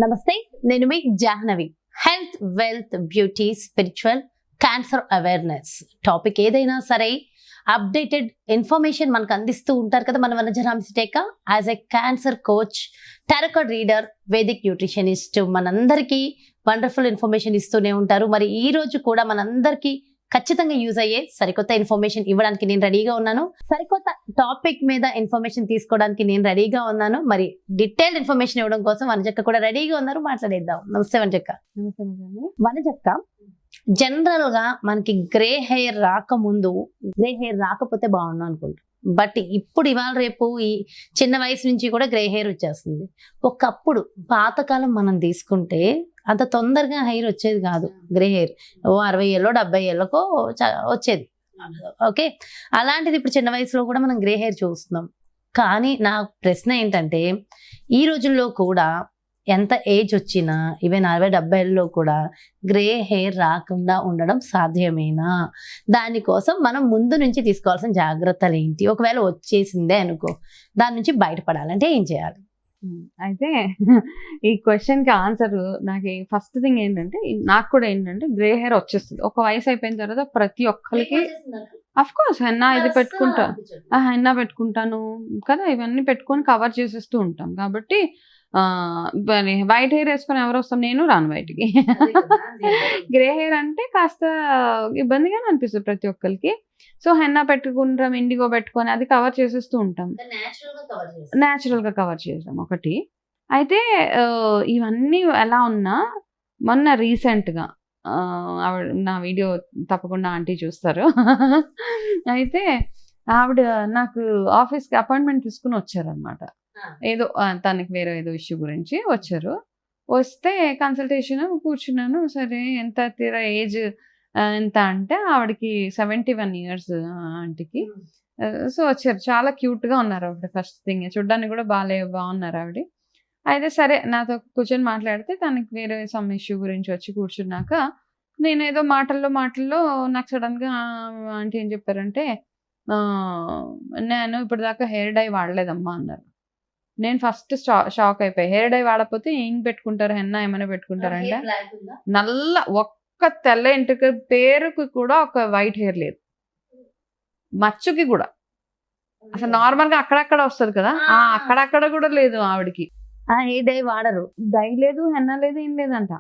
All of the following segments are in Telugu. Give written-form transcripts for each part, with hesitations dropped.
నమస్తే, నేను మీ Jahnavi. Health, wealth, beauty, spiritual, cancer awareness topic ఏదైనా సరే అప్డేటెడ్ ఇన్ఫర్మేషన్ మనకు అందిస్తూ ఉంటారు కదా మన వనజరాంశిటేక. As a cancer coach, tarot card reader, Vedic nutritionist మనందరికీ వండర్ఫుల్ ఇన్ఫర్మేషన్ ఇస్తూనే ఉంటారు. మరి ఈ రోజు కూడా మనందరికీ ఖచ్చితంగా యూజ్ అయ్యే సరికొత్త ఇన్ఫర్మేషన్ ఇవ్వడానికి నేను రెడీగా ఉన్నాను. సరికొత్త టాపిక్ మీద ఇన్ఫర్మేషన్ తీసుకోవడానికి నేను రెడీగా ఉన్నాను. మరి డీటెయిల్డ్ ఇన్ఫర్మేషన్ ఇవ్వడం కోసం వనజక్క కూడా రెడీగా ఉన్నారు. మాట్లాడేద్దాం. నమస్తే వనజక్క. వనజక్క, జనరల్ గా మనకి గ్రే హెయిర్ రాకముందు గ్రే హెయిర్ రాకపోతే బాగుండు అనుకుంటాం. బట్ ఇప్పుడు ఇవాళ రేపు ఈ చిన్న వయసు నుంచి కూడా గ్రే హెయిర్ వచ్చేస్తుంది. ఒకప్పుడు పాతకాలం మనం తీసుకుంటే అంత తొందరగా హెయిర్ వచ్చేది కాదు. గ్రే హెయిర్ 60 ఏళ్ళో 70 ఏళ్ళకో వచ్చేది. ఓకే, అలాంటిది ఇప్పుడు చిన్న వయసులో కూడా మనం గ్రే హెయిర్ చూస్తున్నాం. కానీ నా ప్రశ్న ఏంటంటే, ఈ రోజుల్లో కూడా ఎంత ఏజ్ వచ్చినా ఈవెన్ 60-70 ఏళ్ళలో కూడా గ్రే హెయిర్ రాకుండా ఉండడం సాధ్యమేనా? దానికోసం మనం ముందు నుంచి తీసుకోవాల్సిన జాగ్రత్తలు ఏంటి? ఒకవేళ వచ్చేసిందే అనుకో, దాని నుంచి బయటపడాలంటే ఏం చేయాలి? అయితే ఈ క్వశ్చన్కి ఆన్సర్ నాకు ఫస్ట్ థింగ్ ఏంటంటే, నాకు కూడా ఏంటంటే గ్రే హెయిర్ వచ్చేస్తుంది ఒక వయసు అయిపోయిన తర్వాత. ప్రతి ఒక్కరికి అఫ్ కోర్స్ హెన్నా ఇది హెన్నా పెట్టుకుంటాను కదా, ఇవన్నీ పెట్టుకొని కవర్ చేసేస్తూ ఉంటాం. కాబట్టి వైట్ హెయిర్ వేసుకొని ఎవరు వస్తాం? నేను రాను బయటికి. గ్రే హెయిర్ అంటే కాస్త ఇబ్బందిగానే అనిపిస్తుంది ప్రతి ఒక్కరికి. సో హెన్నా పెట్టుకుంటాం, ఇండిగో పెట్టుకొని అది కవర్ చేసేస్తూ ఉంటాం. న్యాచురల్ గా కవర్ చేసాం ఒకటి. అయితే ఇవన్నీ ఎలా ఉన్నా, మొన్న రీసెంట్ గా ఆవిడ నా వీడియో తప్పకుండా ఆంటీ చూస్తారు. అయితే ఆవిడ నాకు ఆఫీస్కి అపాయింట్మెంట్ తీసుకుని వచ్చారనమాట. ఏదో తనకి వేరే ఏదో ఇష్యూ గురించి వచ్చారు. వస్తే కన్సల్టేషన్ కూర్చున్నాను. సరే ఎంత తీరా ఏజ్ ఎంత అంటే ఆవిడకి 71 years ఆంటీకి. సో వచ్చారు, చాలా క్యూట్ గా ఉన్నారు ఆవిడ. ఫస్ట్ థింగ్ చూడ్డానికి కూడా బాగున్నారు ఆవిడ. అయితే సరే నాతో కూర్చొని మాట్లాడితే తనకి వేరే సమ్ ఇష్యూ గురించి వచ్చి కూర్చున్నాక, నేను ఏదో మాటల్లో నాకు సడన్ గా ఆంటీ ఏం చెప్పారంటే, నేను ఇప్పుడు దాకా హెయిర్ డై వాడలేదమ్మా అన్నారు. నేను ఫస్ట్ షాక్ అయిపోయి, హెయిర్ డై వాడకపోతే ఏం పెట్టుకుంటారు? హెన్నా ఏమైనా పెట్టుకుంటారంటే, నల్ల ఒక్క తెల్ల ఎంట్రుక పేరుకి కూడా ఒక వైట్ హెయిర్ లేదు, మచ్చుకి కూడా. అసలు నార్మల్ గా అక్కడక్కడ వస్తుంది కదా, అక్కడక్కడ కూడా లేదు ఆవిడకి. హెయిర్ డై వాడరు, డై లేదు, హెన్నా లేదు, ఏం లేదంట.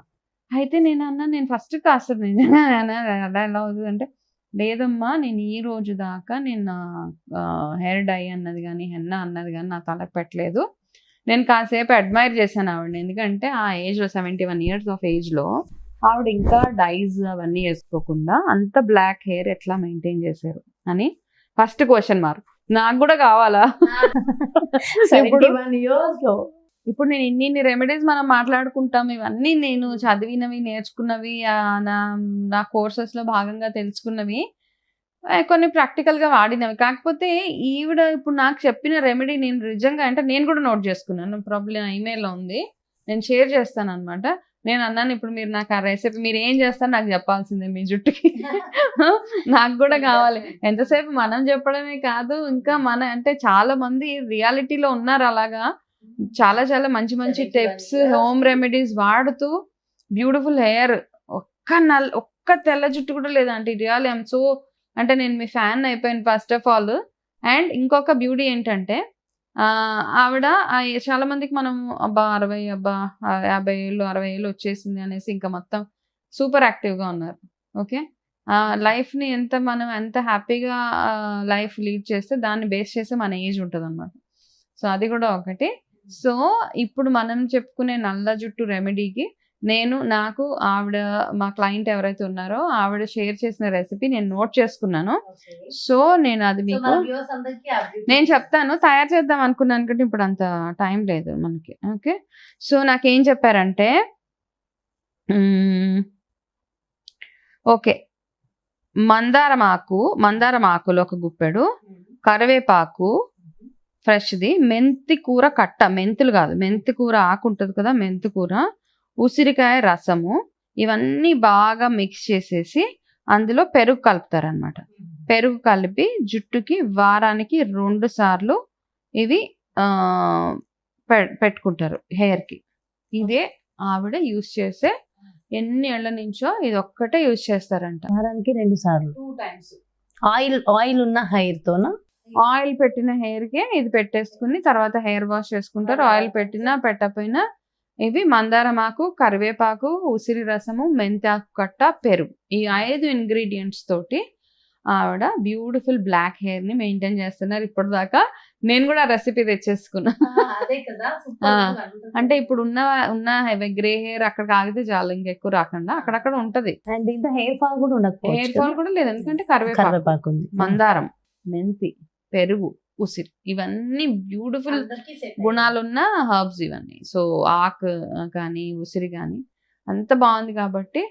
అయితే నేను ఫస్ట్ కాస్త నిజంగా అలా ఎలా అవుతుంది అంటే, లేదమ్మా నేను ఈ రోజు దాకా నేను హెయిర్ డై అన్నది కానీ హెన్నా అన్నది కానీ నా తలకు పెట్టలేదు. నేను కాసేపు అడ్మైర్ చేశాను ఆవిడని. ఎందుకంటే ఆ ఏజ్లో 71 years ఆఫ్ ఏజ్లో ఆవిడ ఇంకా డైస్ అవన్నీ వేసుకోకుండా అంత బ్లాక్ హెయిర్ ఎట్లా మెయింటైన్ చేశారు అని ఫస్ట్ క్వశ్చన్ మార్క్. నాకు కూడా కావాలా? 71 years లో ఇప్పుడు నేను ఇన్ని రెమెడీస్ మనం మాట్లాడుకుంటాం, ఇవన్నీ నేను చదివినవి, నేర్చుకున్నవి, నా కోర్సెస్లో భాగంగా తెలుసుకున్నవి, కొన్ని ప్రాక్టికల్గా వాడినవి. కాకపోతే ఈవిడ ఇప్పుడు నాకు చెప్పిన రెమెడీ నేను నిజంగా అంటే నేను కూడా నోట్ చేసుకున్నాను. ప్రాబ్లం ఈమెయిల్లో ఉంది, నేను షేర్ చేస్తాను అనమాట. నేను అన్నాను, ఇప్పుడు మీరు నాకు ఆ రెసిపీ మీరు ఏం చేస్తారు నాకు చెప్పాల్సిందే మీ జుట్టుకి. నాకు కూడా కావాలి. ఎంతసేపు మనం చెప్పడమే కాదు, ఇంకా అంటే చాలా మంది రియాలిటీలో ఉన్నారు అలాగా. చాలా చాలా మంచి టిప్స్, హోమ్ రెమెడీస్ వాడుతూ బ్యూటిఫుల్ హెయిర్. ఒక్క తెల్ల జుట్టు కూడా లేదంటే రియల్ ఐఎమ్ సో అంటే నేను మీ ఫ్యాన్ అయిపోయాను ఫస్ట్ ఆఫ్ ఆల్. అండ్ ఇంకొక బ్యూటీ ఏంటంటే, ఆవిడ చాలా మందికి మనం 50 ఏళ్ళు 60 ఏళ్ళు వచ్చేసింది అనేసి ఇంకా మొత్తం సూపర్ యాక్టివ్గా ఉన్నారు. ఓకే, లైఫ్ని మనం ఎంత హ్యాపీగా లైఫ్ లీడ్ చేస్తే దాన్ని బేస్ చేస్తే మన ఏజ్ ఉంటుంది అనమాట. సో అది కూడా ఒకటి. సో ఇప్పుడు మనం చెప్పుకునే నల్ల జుట్టు రెమెడీకి నాకు ఆవిడ, మా క్లయింట్ ఎవరైతే ఉన్నారో ఆవిడ షేర్ చేసిన రెసిపీ నేను నోట్ చేసుకున్నాను. సో నేను అది మీకు నేను చెప్తాను. తయారు చేద్దాం అనుకున్నాను కానీ ఇప్పుడు అంత టైం లేదు మనకి. ఓకే, సో నాకేం చెప్పారంటే, ఓకే, మందారం ఆకులు ఒక గుప్పెడు, కరివేపాకు ఫ్రెష్ది, మెంతి కూర కట్ట, మెంతులు కాదు, మెంతి కూర ఆకు ఉంటుంది కదా, మెంతి కూర, ఉసిరికాయ రసము, ఇవన్నీ బాగా మిక్స్ చేసేసి అందులో పెరుగు కలుపుతారనమాట. పెరుగు కలిపి జుట్టుకి వారానికి 2 సార్లు ఇవి పెట్టుకుంటారు హెయిర్కి. ఇదే ఆవిడ యూస్ చేసే ఎన్ని ఏళ్ల నుంచో ఇది ఒక్కటే యూస్ చేస్తారంట. వారానికి 2 సార్లు 2 times. ఆయిల్ ఉన్న హెయిర్ తోనా? ఆయిల్ పెట్టిన హెయిర్ కి ఇది పెట్టేసుకుని తర్వాత హెయిర్ వాష్ చేసుకుంటారు. ఆయిల్ పెట్టినా పెట్టకపోయినా ఇవి మందారమాకు, కరివేపాకు, ఉసిరి రసము, మెంతాకు కట్ట, పెరుగు, ఈ 5 ఇంగ్రీడియంట్స్ తోటి ఆవిడ బ్యూటిఫుల్ బ్లాక్ హెయిర్ ని మెయింటైన్ చేస్తున్నారు. ఇప్పటిదాకా నేను కూడా రెసిపీ తెచ్చేసుకున్నా. అంటే ఇప్పుడు ఉన్న గ్రే హెయిర్ అక్కడికి ఆగితే చాలు, ఇంకెక్కువ రాకుండా అక్కడక్కడ ఉంటది. అండ్ దీంతో హెయిర్ ఫాల్ కూడా ఉండకపోవచ్చు. హెయిర్ ఫాల్ కూడా లేదు, ఎందుకంటే కరివేపాకు, కరివేపాకు ఉంది, మందారం, మెంతి, పెరుగు, ఉసిరి, ఇవన్నీ బ్యూటిఫుల్ గుణాలున్న హర్బ్స్ ఇవన్నీ. సో ఆకు కానీ ఉసిరి కానీ అంత బాగుంది కాబట్టి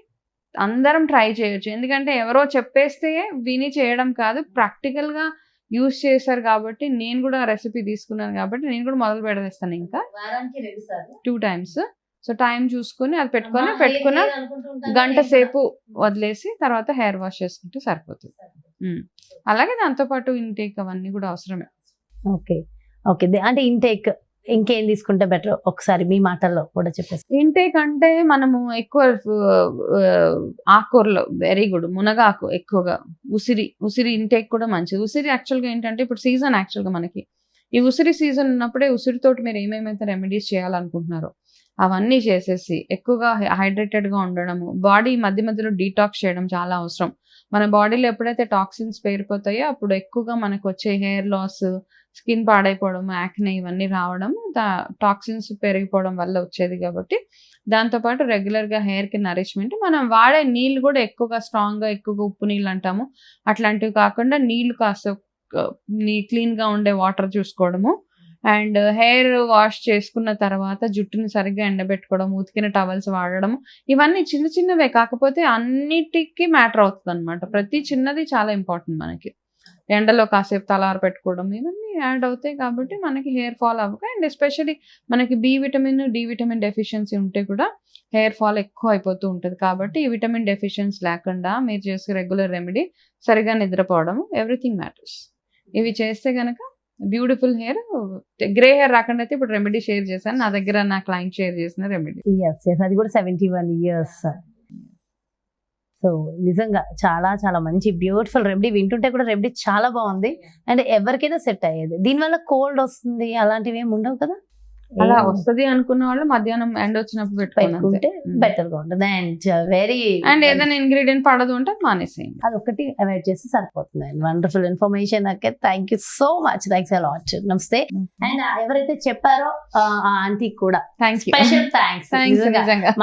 అందరం ట్రై చేయొచ్చు. ఎందుకంటే ఎవరో చెప్పేస్తే విని చేయడం కాదు, ప్రాక్టికల్ గా యూజ్ చేశారు కాబట్టి నేను కూడా రెసిపీ తీసుకున్నాను కాబట్టి నేను కూడా మొదలు పెడేస్తాను. ఇంకా వారానికి 2 సార్లు 2 times. సో టైం చూసుకొని అది పెట్టుకున్న గంట సేపు వదిలేసి తర్వాత హెయిర్ వాష్ చేసుకుంటే సరిపోతుంది. అలాగే దాంతోపాటు ఇంటేక్ అవన్నీ కూడా అవసరమే. Okay okay. అంటే ఇంటేక్ ఇంకేం తీసుకుంటే బెటర్ ఒకసారి మీ మాటల్లో కూడా చెప్పేసి. ఇంటేక్ అంటే మనము ఎక్కువ ఆకుకూరలో వెరీ గుడ్, మునగాకు ఎక్కువగా, ఉసిరి ఇంటేక్ కూడా మంచిది. ఉసిరి యాక్చువల్గా ఏంటంటే ఇప్పుడు సీజన్, యాక్చువల్గా మనకి ఈ ఉసిరి సీజన్ ఉన్నప్పుడే ఉసిరితోటి మీరు ఏమేమైతే రెమెడీస్ చేయాలనుకుంటున్నారో అవన్నీ చేసేసి ఎక్కువగా హైడ్రేటెడ్గా ఉండడము, బాడీ మధ్య మధ్యలో డీటాక్స్ చేయడం చాలా అవసరం. మన బాడీలో ఎప్పుడైతే టాక్సిన్స్ పేరిపోతాయో అప్పుడు ఎక్కువగా మనకు వచ్చే హెయిర్ లాస్, స్కిన్ పాడైపోవడం, యాక్నే ఇవన్నీ రావడం టాక్సిన్స్ పెరిగిపోవడం వల్ల వచ్చేది. కాబట్టి దాంతోపాటు రెగ్యులర్గా హెయిర్కి నరిష్మెంట్, మనం వాడే నీళ్ళు కూడా ఎక్కువగా స్ట్రాంగ్గా, ఎక్కువగా ఉప్పు నీళ్ళు అంటాము అట్లాంటివి కాకుండా నీళ్ళు కాస్త క్లీన్గా ఉండే వాటర్ చూసుకోవడము. అండ్ హెయిర్ వాష్ చేసుకున్న తర్వాత జుట్టుని సరిగ్గా ఎండబెట్టుకోవడం, ఉతికిన టవల్స్ వాడడం, ఇవన్నీ చిన్న చిన్నవే కాకపోతే అన్నిటికీ మ్యాటర్ అవుతుంది అనమాట. ప్రతి చిన్నది చాలా ఇంపార్టెంట్ మనకి. ఎండలో కాసేపు తలారు పెట్టుకోవడం ఇవన్నీ యాడ్ అవుతాయి కాబట్టి మనకి హెయిర్ ఫాల్ అవ్వక, అండ్ ఎస్పెషల్లీ మనకి B vitamin, D vitamin deficiency ఉంటే కూడా హెయిర్ ఫాల్ ఎక్కువ అయిపోతూ ఉంటుంది. కాబట్టి ఈ విటమిన్ డెఫిషియన్సీ లేకుండా మీరు చేసే రెగ్యులర్ రెమెడీ, సరిగా నిద్రపోవడం, ఎవ్రీథింగ్ మ్యాటర్స్. ఇవి చేస్తే కనుక బ్యూటిఫుల్ హెయిర్, గ్రే హెయిర్ రాకుండా అయితే ఇప్పుడు రెమెడీ షేర్ చేశాను, నా దగ్గర నా క్లయింట్ షేర్ చేసిన రెమెడీ. అది కూడా 71 years. సో నిజంగా చాలా చాలా మంచి బ్యూటిఫుల్ రెమెడీ. వింటుంటే కూడా రెమెడీ చాలా బాగుంది అండ్ ఎవరికైనా సెట్ అయ్యేది. దీనివల్ల కోల్డ్ వస్తుంది అలాంటివి ఏమి ఉండవు కదా? అలా వస్తుంది అనుకున్న వాళ్ళు మధ్యాహ్నం ఎండ వచ్చినప్పుడు పెట్టుకుంటే బెటర్ గా ఉంటుంది. అండ్ వెరీ అండ్ ఏదైనా ఇంగ్రీడియంట్ పడదు అంటే మానేసేయండి, అది ఒకటి అవాయిడ్ చేస్తే సరిపోతుంది. And wonderful information. Okay, thank you so much, thanks a lot. నమస్తే. అండ్ ఎవరైతే చెప్పారో ఆ ఆంటీ కూడా స్పెషల్ థ్యాంక్స్.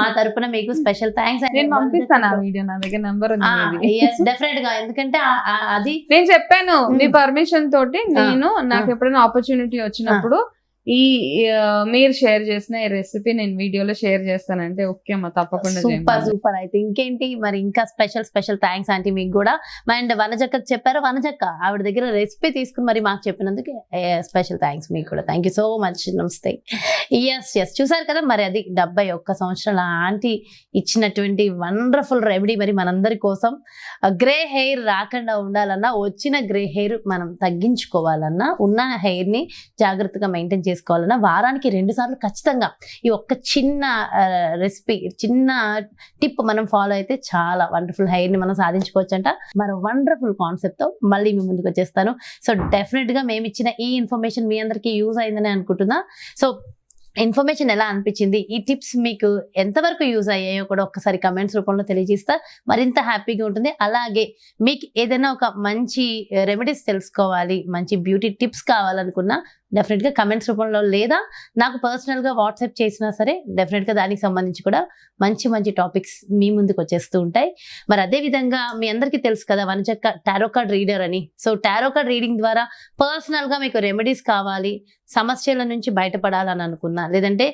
మా తరపున మీకు స్పెషల్ థ్యాంక్స్. నేను పంపిస్తాను ఆ వీడియో, నా దగ్గర నంబర్ ఉంది. డెఫినెట్ గా, ఎందుకంటే అది నేను చెప్పాను మీ పర్మిషన్ తోటి, నేను నాకు ఎప్పుడైనా ఆపర్చునిటీ వచ్చినప్పుడు ఈ మీరు షేర్ చేసిన ఈ రెసిపీ నేను వీడియోలో షేర్ చేస్తానంటే ఓకే అమ్మా, తప్పకుండా. సూపర్. అయితే ఇంకేంటి మరి, ఇంకా స్పెషల్ థ్యాంక్స్ ఆంటీ మీకు కూడా. అండ్ వనజక్కకు చెప్పారు, వనజక్క ఆవిడ దగ్గర రెసిపీ తీసుకుని మరి మాకు చెప్పినందుకు స్పెషల్ థ్యాంక్స్ మీకు కూడా. Thank you so much. నమస్తే. ఎస్ చూసారు కదా, మరి అది 71 సంవత్సరాల ఆంటీ ఇచ్చినటువంటి వండర్ఫుల్ రెమెడీ. మరి మనందరి కోసం గ్రే హెయిర్ రాకుండా ఉండాలన్నా, వచ్చిన గ్రే హెయిర్ మనం తగ్గించుకోవాలన్నా, ఉన్న హెయిర్ ని జాగ్రత్తగా మెయింటైన్ చేసుకోవాలన్నా వారానికి 2 సార్లు ఖచ్చితంగా ఈ ఒక్క చిన్న రెసిపీ, చిన్న టిప్ మనం ఫాలో అయితే చాలా వండర్ఫుల్ హెయిర్ ని మనం సాధించుకోవచ్చు అంట. మరో వండర్ఫుల్ కాన్సెప్ట్ తో మళ్ళీ మీ ముందుకు వచ్చేస్తాను. సో డెఫినెట్ గా మేము ఇచ్చిన ఈ ఇన్ఫర్మేషన్ మీ అందరికీ యూజ్ అయిందని అనుకుంటున్నా. సో ఇన్ఫర్మేషన్ ఎలా అనిపించింది, ఈ టిప్స్ మీకు ఎంతవరకు యూజ్ అయ్యాయో కూడా ఒక్కసారి కమెంట్స్ రూపంలో తెలియజేస్తా మరింత హ్యాపీగా ఉంటుంది. అలాగే మీకు ఏదైనా ఒక మంచి రెమెడీస్ తెలుసుకోవాలి, మంచి బ్యూటీ టిప్స్ కావాలనుకున్నా డెఫినెట్గా కమెంట్స్ రూపంలో లేదా నాకు పర్సనల్గా వాట్సాప్ చేసినా సరే డెఫినెట్గా దానికి సంబంధించి కూడా మంచి టాపిక్స్ మీ ముందుకు వచ్చేస్తూ ఉంటాయి. మరి అదేవిధంగా మీ అందరికీ తెలుసు కదా వనజక్క టారో కార్డ్ రీడర్ అని. సో టారో కార్డ్ రీడింగ్ ద్వారా పర్సనల్గా మీకు రెమెడీస్ కావాలి, సమస్యల నుంచి బయటపడాలని అనుకున్నా, లేదంటే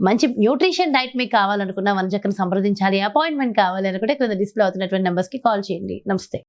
మంచి న్యూట్రిషన్ డైట్ మీకు కావాలనుకున్నా వనజక్కను సంప్రదించాలి, అపాయింట్మెంట్ కావాలి అనుకుంటే ఇక్కడ డిస్ప్లే అవుతున్నటువంటి నెంబర్స్కి కాల్ చేయండి. నమస్తే.